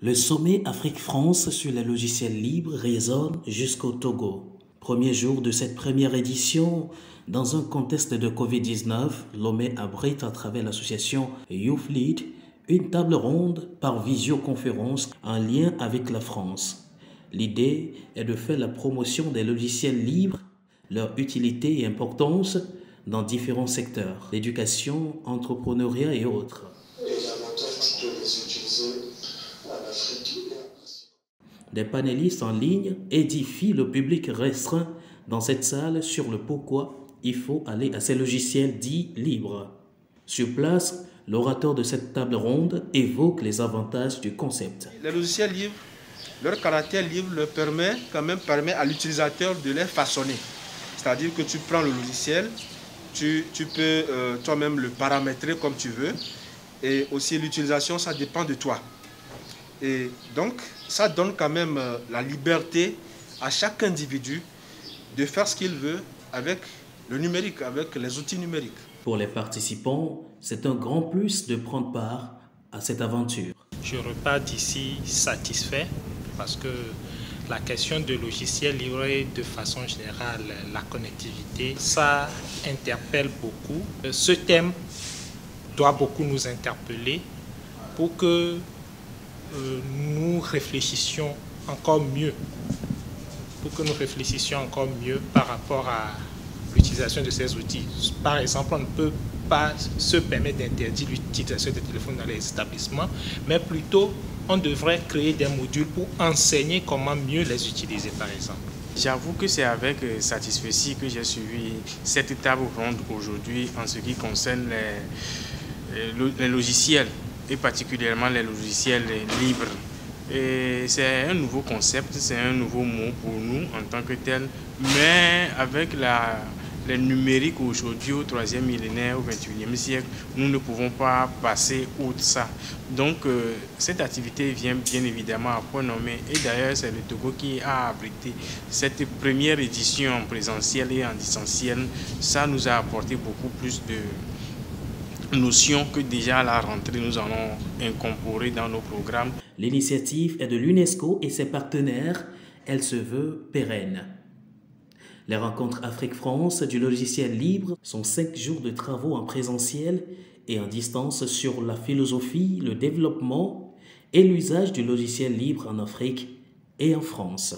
Le sommet Afrique-France sur les logiciels libres résonne jusqu'au Togo. Premier jour de cette première édition, dans un contexte de Covid-19, Lomé abrite à travers l'association YouthLead une table ronde par visioconférence en lien avec la France. L'idée est de faire la promotion des logiciels libres, leur utilité et importance dans différents secteurs, l'éducation, entrepreneuriat et autres. Des panélistes en ligne édifient le public restreint dans cette salle sur le pourquoi il faut aller à ces logiciels dits libres. Sur place, l'orateur de cette table ronde évoque les avantages du concept. Les logiciels libres, leur caractère libre leur permet à l'utilisateur de les façonner. C'est-à-dire que tu prends le logiciel, tu peux toi-même le paramétrer comme tu veux, et aussi l'utilisation, ça dépend de toi. Et donc, ça donne quand même la liberté à chaque individu de faire ce qu'il veut avec le numérique, avec les outils numériques. Pour les participants, c'est un grand plus de prendre part à cette aventure. Je repars d'ici satisfait parce que la question de logiciels livrés de façon générale, la connectivité, ça interpelle beaucoup. Ce thème doit beaucoup nous interpeller pour que nous réfléchissions encore mieux, par rapport à l'utilisation de ces outils. Par exemple, on ne peut pas se permettre d'interdire l'utilisation des téléphones dans les établissements, mais plutôt on devrait créer des modules pour enseigner comment mieux les utiliser, par exemple. J'avoue que c'est avec satisfaction que j'ai suivi cette table ronde aujourd'hui en ce qui concerne les logiciels et particulièrement les logiciels libres. Et c'est un nouveau concept, c'est un nouveau mot pour nous en tant que tel, mais avec les numériques aujourd'hui au 3e millénaire, au 21e siècle, nous ne pouvons pas passer outre ça. Donc cette activité vient bien évidemment à point nommé, et d'ailleurs c'est le Togo qui a abrité cette première édition en présentiel et en distanciel. Ça nous a apporté beaucoup plus de notions que déjà à la rentrée nous allons incorporer dans nos programmes. L'initiative est de l'UNESCO et ses partenaires. Elle se veut pérenne. Les rencontres Afrique-France du logiciel libre sont 5 jours de travaux en présentiel et en distance sur la philosophie, le développement et l'usage du logiciel libre en Afrique et en France.